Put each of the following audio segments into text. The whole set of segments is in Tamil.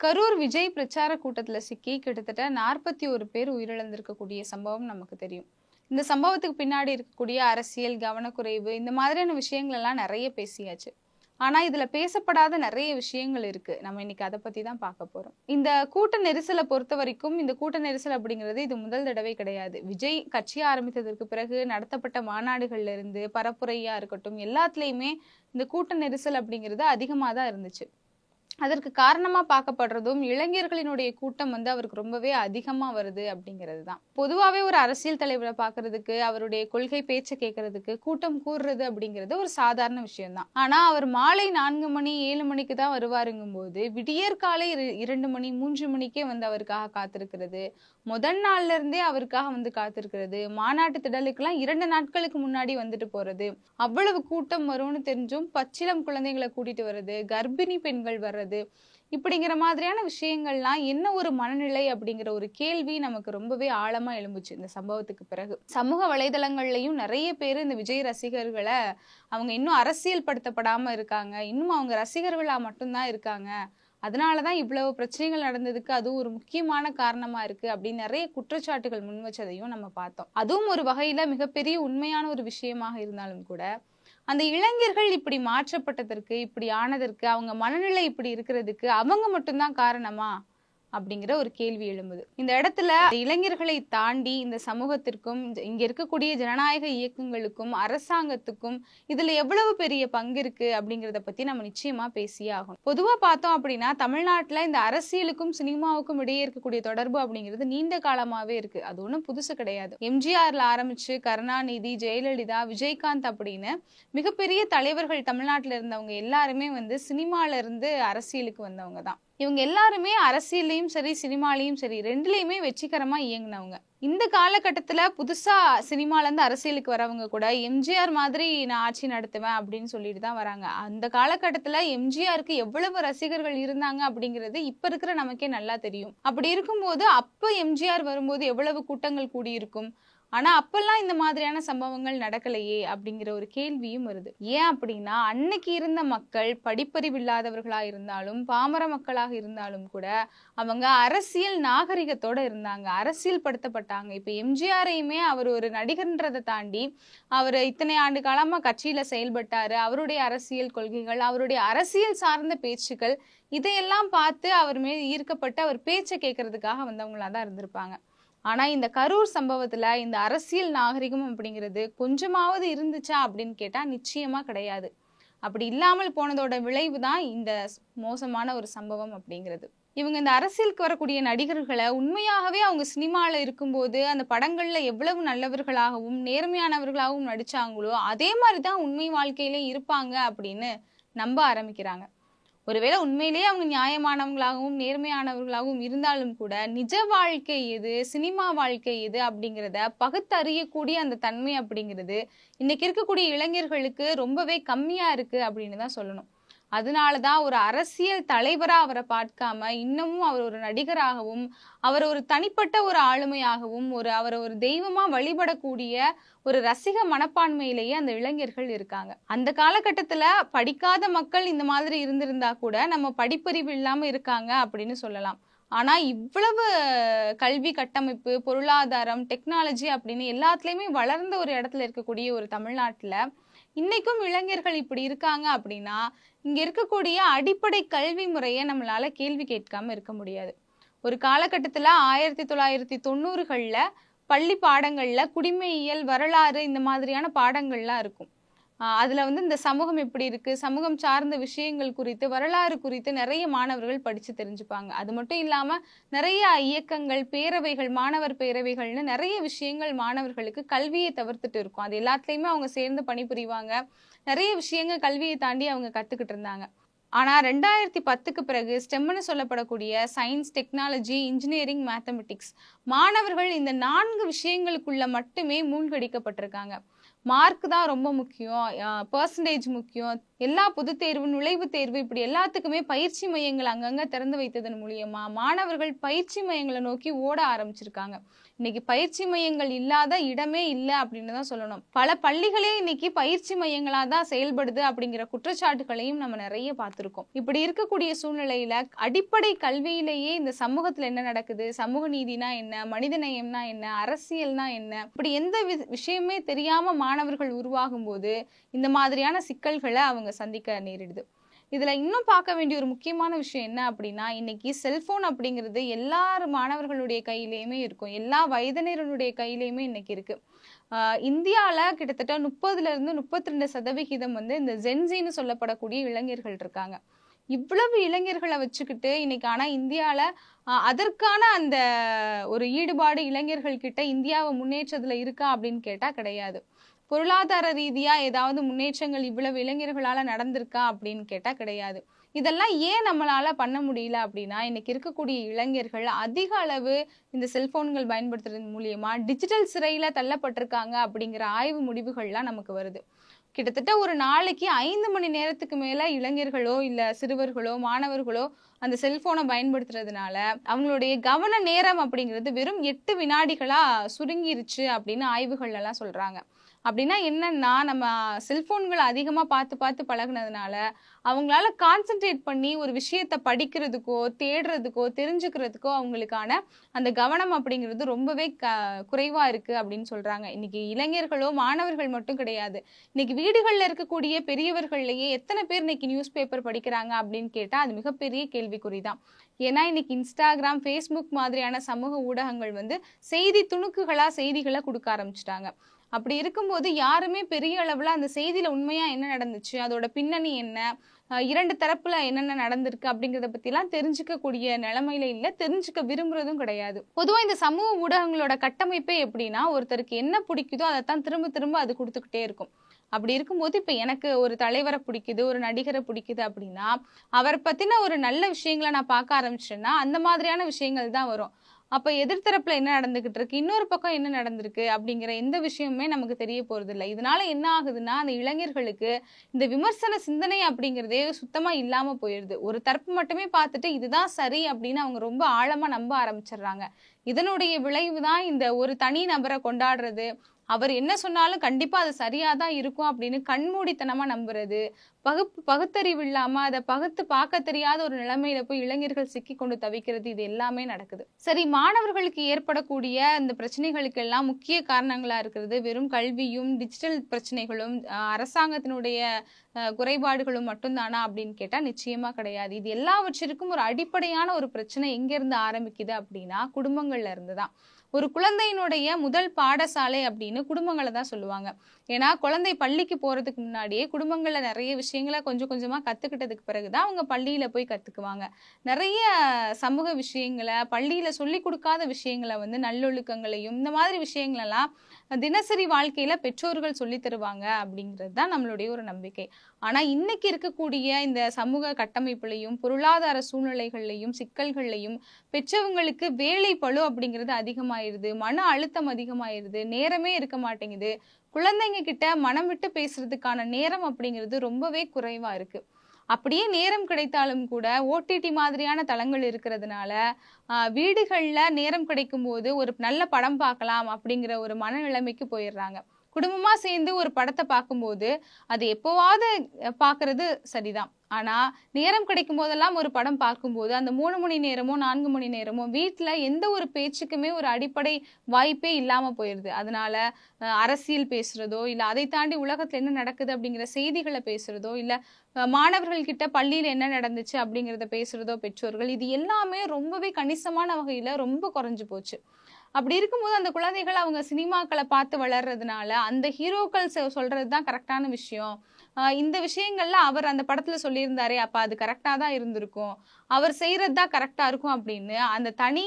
கரூர் விஜய் பிரச்சார கூட்டத்துல சிக்கி கிட்டத்தட்ட 41 பேர் உயிரிழந்திருக்கக்கூடிய சம்பவம் நமக்கு தெரியும். இந்த சம்பவத்துக்கு பின்னாடி இருக்கக்கூடிய அரசியல், கவனக்குறைவு இந்த மாதிரியான விஷயங்கள் எல்லாம் நிறைய பேசியாச்சு. ஆனா இதுல பேசப்படாத நிறைய விஷயங்கள் இருக்கு. நம்ம இன்னைக்கு அதை பத்தி தான் பார்க்க போறோம். இந்த கூட்ட நெரிசலை பொறுத்த வரைக்கும் இந்த கூட்ட நெரிசல் அப்படிங்கிறது இது முதல் தடவை கிடையாது. விஜய் கட்சி ஆரம்பித்ததற்கு பிறகு நடத்தப்பட்ட மாநாடுகள்ல இருந்து பரப்புரையா இருக்கட்டும், எல்லாத்துலயுமே இந்த கூட்ட நெரிசல் அப்படிங்கிறது அதிகமா தான் இருந்துச்சு. அதற்கு காரணமா பார்க்கப்படுறதும் இளைஞர்களினுடைய கூட்டம் அவருக்கு ரொம்பவே அதிகமா வருது அப்படிங்கிறது தான். பொதுவாவே ஒரு அரசியல் தலைவரை பார்க்கறதுக்கு, அவருடைய கொள்கை பேச்சை கேட்கறதுக்கு கூட்டம் கூடுறது அப்படிங்கிறது ஒரு சாதாரண விஷயம் தான். ஆனா அவர் மாலை 4 மணி 7 மணிக்கு தான் வருவாருங்கும் போது விடியற்காலை 2 மணி 3 மணிக்கே அவருக்காக காத்திருக்கிறது, முதல் நாள்ல இருந்தே அவருக்காக காத்திருக்கிறது, மாநாட்டு திடலுக்கெல்லாம் 2 நாட்களுக்கு முன்னாடி வந்துட்டு போறது, அவ்வளவு கூட்டம் வரும்னு தெரிஞ்சும் பச்சிளம் குழந்தைகளை கூட்டிட்டு வர்றது, கர்ப்பிணி பெண்கள் வர்றது, இப்படிங்கிற மாதிரியான விஷயங்கள்லாம் என்ன ஒரு மனநிலை அப்படிங்கிற ஒரு கேள்வி நமக்கு ரொம்பவே ஆழமா எழும்புச்சு இந்த சம்பவத்துக்கு பிறகு. சமூக வலைதளங்கள்லயும் நிறைய பேர் இந்த விஜய் ரசிகர்களை அவங்க இன்னும் அரசியல் படுத்தப்படாம இருக்காங்க, இன்னும் அவங்க ரசிகர்களா மட்டும்தான் இருக்காங்க, அதனாலதான் இவ்வளவு பிரச்சனைகள் நடந்ததுக்கு அதுவும் ஒரு முக்கியமான காரணமா இருக்கு அப்படின்னு நிறைய குற்றச்சாட்டுகள் முன் வச்சதையும் நம்ம பார்த்தோம். அதுவும் ஒரு வகையில மிகப்பெரிய உண்மையான ஒரு விஷயமாக இருந்தாலும் கூட அந்த இளைஞர்கள் இப்படி மாற்றப்பட்டதற்கு, இப்படி ஆனதற்கு, அவங்க மனநிலை இப்படி இருக்கிறதுக்கு அவங்க மட்டும்தான் காரணமா அப்படிங்கிற ஒரு கேள்வி எழும்புது. இந்த இடத்துல இளைஞர்களை தாண்டி இந்த சமூகத்திற்கும் இங்க இருக்கக்கூடிய ஜனநாயக இயக்கங்களுக்கும் அரசாங்கத்துக்கும் இதுல எவ்வளவு பெரிய பங்கு இருக்கு அப்படிங்கிறத பத்தி நம்ம நிச்சயமா பேசியே ஆகணும். பொதுவா பார்த்தோம் அப்படின்னா தமிழ்நாட்டுல இந்த அரசியலுக்கும் சினிமாவுக்கும் இடையே இருக்கக்கூடிய தொடர்பு அப்படிங்கிறது நீண்ட காலமாவே இருக்கு. அது ஒண்ணும் புதுசு கிடையாது. எம்ஜிஆர்ல ஆரம்பிச்சு கருணாநிதி, ஜெயலலிதா, விஜயகாந்த் அப்படின்னு மிகப்பெரிய தலைவர்கள் தமிழ்நாட்டுல இருந்தவங்க எல்லாருமே சினிமால இருந்து அரசியலுக்கு வந்தவங்க தான். இவங்க எல்லாருமே அரசியலையும் சரி சினிமாலையும் சரி ரெண்டுலயுமே வெற்றிகரமா இயங்கினவங்க. இந்த காலகட்டத்துல புதுசா சினிமால இருந்து அரசியலுக்கு வரவங்க கூட எம்ஜிஆர் மாதிரி நான் ஆட்சி நடத்துவேன் அப்படின்னு சொல்லிட்டு தான் வராங்க. அந்த காலகட்டத்துல எம்ஜிஆருக்கு எவ்வளவு ரசிகர்கள் இருந்தாங்க அப்படிங்கிறது இப்ப இருக்கிற நமக்கே நல்லா தெரியும். அப்படி இருக்கும்போது அப்ப எம்ஜிஆர் வரும்போது எவ்வளவு கூட்டங்கள் கூடியிருக்கும், ஆனா அப்பெல்லாம் இந்த மாதிரியான சம்பவங்கள் நடக்கலையே அப்படிங்கிற ஒரு கேள்வியும் வருது. ஏன் அப்படின்னா அன்னைக்கு இருந்த மக்கள் படிப்பறிவு இல்லாதவர்களா இருந்தாலும் பாமர மக்களாக இருந்தாலும் கூட அவங்க அரசியல் நாகரிகத்தோட இருந்தாங்க, அரசியல் படுத்தப்பட்டாங்க. இப்ப எம்ஜிஆரையுமே அவர் ஒரு நடிகர்ன்றதை தாண்டி அவர் இத்தனை ஆண்டு காலமா கட்சியில செயல்பட்டாரு, அவருடைய அரசியல் கொள்கைகள், அவருடைய அரசியல் சார்ந்த பேச்சுக்கள் இதையெல்லாம் பார்த்து அவர் மேல் ஈர்க்கப்பட்டு அவர் பேச்சை கேட்கறதுக்காக வந்தவங்களா தான் இருந்திருப்பாங்க. ஆனா இந்த கரூர் சம்பவத்துல இந்த அரசியல் நாகரிகம் அப்படிங்கிறது கொஞ்சமாவது இருந்துச்சா அப்படின்னு கேட்டா நிச்சயமா கிடையாது. அப்படி இல்லாமல் போனதோட விளைவு தான் இந்த மோசமான ஒரு சம்பவம் அப்படிங்கிறது. இவங்க இந்த அரசியலுக்கு வரக்கூடிய நடிகர்களை உண்மையாகவே அவங்க சினிமால இருக்கும்போது அந்த படங்கள்ல எவ்வளவு நல்லவர்களாகவும் நேர்மையானவர்களாகவும் நடிச்சாங்களோ அதே மாதிரிதான் உண்மை வாழ்க்கையிலே இருப்பாங்க அப்படின்னு நம்ப ஆரம்பிக்கிறாங்க. ஒருவேளை உண்மையிலேயே அவங்க நியாயமானவங்களாகவும் நேர்மையானவர்களாகவும் இருந்தாலும் கூட நிஜ வாழ்க்கை எது, சினிமா வாழ்க்கை எது அப்படிங்கிறத பகுத்தறியக்கூடிய அந்த தன்மை அப்படிங்கிறது இன்னைக்கு இருக்கக்கூடிய இளைஞர்களுக்கு ரொம்பவே கம்மியா இருக்கு அப்படின்னு தான் சொல்லணும். அதனாலதான் ஒரு அரசியல் தலைவரா அவரை பார்க்காம இன்னமும் அவர் ஒரு நடிகராகவும் அவர் ஒரு தனிப்பட்ட ஒரு ஆளுமையாகவும் அவரை ஒரு தெய்வமா வழிபடக்கூடிய ஒரு ரசிக மனப்பான்மையிலேயே அந்த இளைஞர்கள் இருக்காங்க. அந்த காலகட்டத்துல படிக்காத மக்கள் இந்த மாதிரி இருந்திருந்தா கூட நம்ம படிப்பறிவு இல்லாம இருக்காங்க அப்படின்னு சொல்லலாம். ஆனா இவ்வளவு கல்வி கட்டமைப்பு, பொருளாதாரம், டெக்னாலஜி அப்படின்னு எல்லாத்துலயுமே வளர்ந்த ஒரு இடத்துல இருக்கக்கூடிய ஒரு தமிழ்நாட்டுல இன்னைக்கும் இளைஞர்கள் இப்படி இருக்காங்க அப்படின்னா இங்க இருக்கக்கூடிய அடிப்படை கல்வி முறையை நம்மளால கேள்வி கேட்காம இருக்க முடியாது. ஒரு காலகட்டத்துல 1990கள்ல பள்ளி பாடங்கள்ல குடிமையியல், வரலாறு இந்த மாதிரியான பாடங்கள்லாம் இருக்கும். அதுல இந்த சமூகம் எப்படி இருக்கு, சமூகம் சார்ந்த விஷயங்கள் குறித்து, வரலாறு குறித்து நிறைய மாணவர்கள் படிச்சு தெரிஞ்சுப்பாங்க. அது மட்டும் இல்லாம நிறைய இயக்கங்கள், பேரவைகள், மாணவர் பேரவைகள்னு நிறைய விஷயங்கள் மாணவர்களுக்கு கல்வியை தவிர்த்துட்டு இருக்கும். அது எல்லாத்துலயுமே அவங்க சேர்ந்து பணிபுரிவாங்க. நிறைய விஷயங்கள் கல்வியை தாண்டி அவங்க கத்துக்கிட்டு இருந்தாங்க. ஆனா 2010க்கு பிறகு ஸ்டெம்னு சொல்லப்படக்கூடிய சயின்ஸ், டெக்னாலஜி, இன்ஜினியரிங், மேத்தமெட்டிக்ஸ் மாணவர்கள் இந்த 4 விஷயங்களுக்குள்ள மட்டுமே மூழ்கடிக்கப்பட்டிருக்காங்க. மார்க் தான் ரொம்ப முக்கியம், பெர்சன்டேஜ் முக்கியம், எல்லா பொதுத் தேர்வு, நுழைவுத் தேர்வு இப்படி எல்லாத்துக்குமே பயிற்சி மையங்கள் அங்கங்க திறந்து வைத்ததன் மூலியமா மாணவர்கள் பயிற்சி மையங்களை நோக்கி ஓட ஆரம்பிச்சிருக்காங்க. இன்னைக்கு பயிற்சி மையங்கள் இல்லாத இடமே இல்லை அப்படின்னு தான் சொல்லணும். பல பள்ளிகளே இன்னைக்கு பயிற்சி மையங்களா தான் செயல்படுது அப்படிங்கிற குற்றச்சாட்டுகளையும் நம்ம நிறைய பார்த்திருக்கோம். இப்படி இருக்கக்கூடிய சூழ்நிலையில அடிப்படை கல்வியிலேயே இந்த சமூகத்துல என்ன நடக்குது, சமூக நீதினா என்ன, மனித நேயம்னா என்ன, அரசியல்னா என்ன, இப்படி எந்த விஷயமே தெரியாம மாணவர்கள் உருவாகும் போது இந்த மாதிரியான சிக்கல்களை அவங்க சந்திக்க நேரிடுது. இதுல இன்னும் பார்க்க வேண்டிய ஒரு முக்கியமான விஷயம் என்ன அப்படின்னா, இன்னைக்கு செல்போன் அப்படிங்கிறது எல்லார் மாணவர்களுடைய கையிலயுமே இருக்கும். எல்லா வயதினருடைய கையிலயுமே இன்னைக்கு இருக்கு. இந்தியால கிட்டத்தட்ட 30% வந்து இந்த ஜென்சின்னு சொல்லப்படக்கூடிய இளைஞர்கள் இருக்காங்க. இவ்வளவு இளைஞர்களை வச்சுக்கிட்டு இன்னைக்கு ஆனா இந்தியால அதற்கான அந்த ஒரு ஈடுபாடு இளைஞர்கள் கிட்ட இந்தியாவை முன்னேற்றத்துல இருக்கா அப்படின்னு கேட்டா கிடையாது. பொருளாதார ரீதியா ஏதாவது முன்னேற்றங்கள் இவ்வளவு இளைஞர்களால நடந்திருக்கா அப்படின்னு கேட்டா கிடையாது. இதெல்லாம் ஏன் நம்மளால பண்ண முடியல அப்படின்னா, இன்னைக்கு இருக்கக்கூடிய இளைஞர்கள் அதிக அளவு இந்த செல்போன்கள் பயன்படுத்துறது மூலியமா டிஜிட்டல் சிறையில தள்ளப்பட்டிருக்காங்க அப்படிங்கிற ஆய்வு முடிவுகள்லாம் நமக்கு வருது. கிட்டத்தட்ட ஒரு நாளைக்கு 5 மணி நேரத்துக்கு மேல இளைஞர்களோ இல்ல சிறுவர்களோ மாணவர்களோ அந்த செல்போனை பயன்படுத்துறதுனால அவங்களுடைய கவன நேரம் அப்படிங்கிறது வெறும் 8 வினாடிகளா சுருங்கிருச்சு அப்படின்னு ஆய்வுகள் எல்லாம் சொல்றாங்க. அப்படின்னா என்னன்னா, நம்ம செல்போன்களை அதிகமா பார்த்து பார்த்து பழகுனதுனால அவங்களால கான்சென்ட்ரேட் பண்ணி ஒரு விஷயத்த படிக்கிறதுக்கோ தேடுறதுக்கோ தெரிஞ்சுக்கிறதுக்கோ அவங்களுக்கான அந்த கவனம் அப்படிங்கிறது ரொம்பவே குறைவா இருக்கு அப்படின்னு சொல்றாங்க. இன்னைக்கு இளைஞர்களோ மாணவர்கள் மட்டும் கிடையாது, இன்னைக்கு வீடுகள்ல இருக்கக்கூடிய பெரியவர்கள்லயே எத்தனை பேர் இன்னைக்கு நியூஸ் பேப்பர் படிக்கிறாங்க அப்படின்னு கேட்டா அது மிகப்பெரிய கேள்விக்குறிதான். ஏன்னா இன்னைக்கு இன்ஸ்டாகிராம், ஃபேஸ்புக் மாதிரியான சமூக ஊடகங்கள் வந்து செய்தி துணுக்குகளா செய்திகளை கொடுக்க ஆரம்பிச்சிட்டாங்க. அப்படி இருக்கும்போது யாருமே பெரிய அளவுல அந்த செய்தியில உண்மையா என்ன நடந்துச்சு, அதோட பின்னணி என்ன, 2 தரப்புல என்னென்ன நடந்திருக்கு அப்படிங்கறத பத்தி எல்லாம் தெரிஞ்சுக்க கூடிய நிலைமையில இல்ல, தெரிஞ்சுக்க விரும்புறதும் கிடையாது. பொதுவா இந்த சமூக ஊடகங்களோட கட்டமைப்பே எப்படின்னா, ஒருத்தருக்கு என்ன பிடிக்குதோ அதைத்தான் திரும்ப திரும்ப அது கொடுத்துக்கிட்டே இருக்கும். அப்படி இருக்கும்போது இப்ப எனக்கு ஒரு தலைவரை பிடிக்குது, ஒரு நடிகரை பிடிக்குது அப்படின்னா அவரை பத்தின ஒரு நல்ல விஷயங்களை நான் பார்க்க ஆரம்பிச்சேன்னா அந்த மாதிரியான விஷயங்கள் தான் வரும். அப்ப எதிர்த்தரப்புல என்ன நடந்துகிட்டு இருக்கு, இன்னொரு பக்கம் என்ன நடந்திருக்கு அப்படிங்கிற எந்த விஷயமுமே நமக்கு தெரிய போறது இல்லை. இதனால என்ன ஆகுதுன்னா, அந்த இளைஞர்களுக்கு இந்த விமர்சன சிந்தனை அப்படிங்கிறதே சுத்தமா இல்லாம போயிருது. ஒரு தரப்பு மட்டுமே பார்த்துட்டு இதுதான் சரி அப்படின்னு அவங்க ரொம்ப ஆழமா நம்ப ஆரம்பிச்சிடுறாங்க. இதனுடைய விளைவுதான் இந்த ஒரு தனி நபரை கொண்டாடுறது, அவர் என்ன சொன்னாலும் கண்டிப்பா அது சரியாதான் இருக்கும் அப்படின்னு கண்மூடித்தனமா நம்புறது, பகுத்தறிவு இல்லாம அதை பகுத்து பார்க்க தெரியாத ஒரு நிலைமையில போய் இளைஞர்கள் சிக்கி கொண்டு தவிக்கிறது, இது எல்லாமே நடக்குது. சரி, மாணவர்களுக்கு ஏற்படக்கூடிய இந்த பிரச்சனைகளுக்கு எல்லாம் முக்கிய காரணங்களா இருக்கிறது வெறும் கல்வியும் டிஜிட்டல் பிரச்சனைகளும் அரசாங்கத்தினுடைய குறைபாடுகளும் மட்டும்தானா அப்படின்னு கேட்டா நிச்சயமா கிடையாது. இது எல்லாவற்றிற்கும் ஒரு அடிப்படையான ஒரு பிரச்சனை எங்க இருந்து ஆரம்பிக்குது அப்படின்னா குடும்பங்கள்ல இருந்துதான். ஒரு குழந்தையினுடைய முதல் பாடசாலை அப்படின்னு குடும்பங்களை தான் சொல்லுவாங்க. ஏன்னா குழந்தை பள்ளிக்கு போறதுக்கு முன்னாடியே குடும்பங்கள்ல நிறைய விஷயங்களை கொஞ்சம் கொஞ்சமா கத்துக்கிட்டதுக்கு பிறகுதான் அவங்க பள்ளியில போய் கத்துக்குவாங்க. நிறைய சமூக விஷயங்களை பள்ளியில சொல்லி கொடுக்காத விஷயங்களை வந்து நல்லொழுக்கங்களையும் இந்த மாதிரி விஷயங்களெல்லாம் தினசரி வாழ்க்கையில பெற்றோர்கள் சொல்லி தருவாங்க அப்படிங்கிறது தான் நம்மளுடைய ஒரு நம்பிக்கை. ஆனா இன்னைக்கு இருக்கக்கூடிய இந்த சமூக கட்டமைப்புலையும் பொருளாதார சூழ்நிலைகள்லையும் சிக்கல்கள்லையும் பெற்றவங்களுக்கு வேலை பளு அப்படிங்கிறது அதிகமாயிருது, மன அழுத்தம் அதிகமாயிருது, நேரமே இருக்க மாட்டேங்குது, குழந்தைங்க கிட்ட மனம் விட்டு பேசுறதுக்கான நேரம் அப்படிங்கிறது ரொம்பவே குறைவா இருக்கு. அப்படியே நேரம் கிடைத்தாலும் கூட ஓடிடி மாதிரியான தளங்கள் இருக்கிறதுனால வீடுகள்ல நேரம் கிடைக்கும் போது ஒரு நல்ல படம் பார்க்கலாம் அப்படிங்கிற ஒரு மனநிலைமைக்கு போயிடுறாங்க. குடும்பமா சேர்ந்து ஒரு படத்தை பார்க்கும்போது அது எப்போவாவது பாக்குறது சரிதான். ஆனா நேரம் கிடைக்கும் போதெல்லாம் ஒரு படம் பார்க்கும்போது அந்த 3 மணி நேரமோ 4 மணி நேரமோ வீட்டுல எந்த ஒரு பேச்சுக்குமே ஒரு அடிப்படை வாய்ப்பே இல்லாம போயிருது. அதனால அரசியல் பேசுறதோ இல்ல அதை தாண்டி உலகத்துல என்ன நடக்குது அப்படிங்கிற செய்திகளை பேசுறதோ இல்ல மாணவர்கள் கிட்ட பள்ளியில என்ன நடந்துச்சு அப்படிங்கிறத பேசுறதோ பெற்றோர்கள், இது எல்லாமே ரொம்பவே கணிசமான வகையில ரொம்ப குறைஞ்சு போச்சு. அப்படி இருக்கும்போது அந்த குழந்தைகள் அவங்க சினிமாக்களை பார்த்து வளர்றதுனால அந்த ஹீரோக்கள் சொல்றதுதான் கரெக்டான விஷயம், இந்த விஷயங்கள்ல அவர் அந்த படத்துல சொல்லியிருந்தாரே அப்ப அது கரெக்டா தான் இருந்திருக்கும், அவர் செய்யறதுதான் கரெக்டா இருக்கும் அப்படின்னு அந்த தனி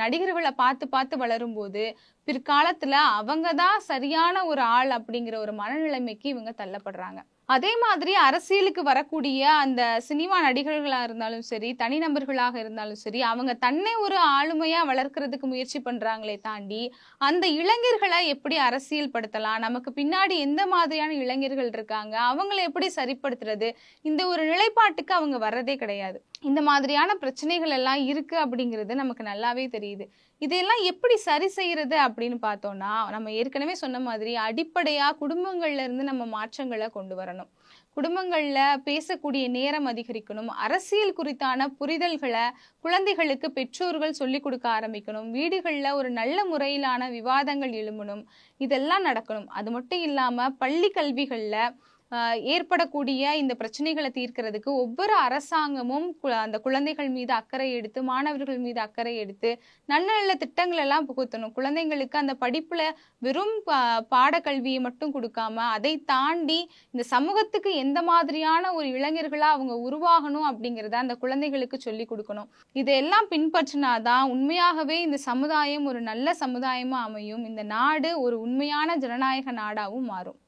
நடிகர்களை பார்த்து பார்த்து வளரும் போது பிற்காலத்துல அவங்கதான் சரியான ஒரு ஆள் அப்படிங்கிற ஒரு மனநிலைமைக்கு இவங்க தள்ளப்படுறாங்க. அதே மாதிரி அரசியலுக்கு வரக்கூடிய அந்த சினிமா நடிகர்களா இருந்தாலும் சரி, தனிநபர்களாக இருந்தாலும் சரி, அவங்க தன்னை ஒரு ஆளுமையா வளர்க்கறதுக்கு முயற்சி பண்றாங்களே தாண்டி, அந்த இளைஞர்கள எப்படி அரசியல் படுத்தலாம்? நமக்கு பின்னாடி எந்த மாதிரியான இளைஞர்கள் இருக்காங்க? அவங்கள எப்படி சரிப்படுத்துறது? இந்த ஒரு நிலைப்பாட்டுக்கு அவங்க வர்றதே கிடையாது. இந்த மாதிரியான பிரச்சனைகள் எல்லாம் இருக்கு அப்படிங்கிறது நமக்கு நல்லாவே தெரியுது. இதெல்லாம் எப்படி சரி செய்யறது அப்படின்னு பார்த்தோம்னா, நம்ம ஏற்கனவே சொன்ன மாதிரி அடிப்படையா குடும்பங்கள்ல இருந்து நம்ம மாற்றங்கள கொண்டு வரணும். குடும்பங்கள்ல பேசக்கூடிய நேரம் அதிகரிக்கணும். அரசியல் குறித்தான புரிதல்கள குழந்தைகளுக்கு பெற்றோர்கள் சொல்லிக் கொடுக்க ஆரம்பிக்கணும். வீடுகள்ல ஒரு நல்ல முறையிலான விவாதங்கள் எழும்பணும். இதெல்லாம் நடக்கணும். அது மட்டும் இல்லாம பள்ளி கல்விகள்ல ஏற்படக்கூடிய இந்த பிரச்சனைகளை தீர்க்கிறதுக்கு ஒவ்வொரு அரசாங்கமும் அந்த குழந்தைகள் மீது அக்கறை எடுத்து, மாணவர்கள் மீது அக்கறை எடுத்து, நல்ல நல்ல திட்டங்கள் எல்லாம் புகுத்தணும். குழந்தைங்களுக்கு அந்த படிப்புல வெறும் பாடக்கல்வியை மட்டும் கொடுக்காம, அதை தாண்டி இந்த சமூகத்துக்கு எந்த மாதிரியான ஒரு இளைஞர்களா அவங்க உருவாகணும் அப்படிங்கிறத அந்த குழந்தைகளுக்கு சொல்லி கொடுக்கணும். இதையெல்லாம் பின்பற்றினாதான் உண்மையாகவே இந்த சமுதாயம் ஒரு நல்ல சமுதாயமா அமையும். இந்த நாடு ஒரு உண்மையான ஜனநாயக நாடாவும் மாறும்.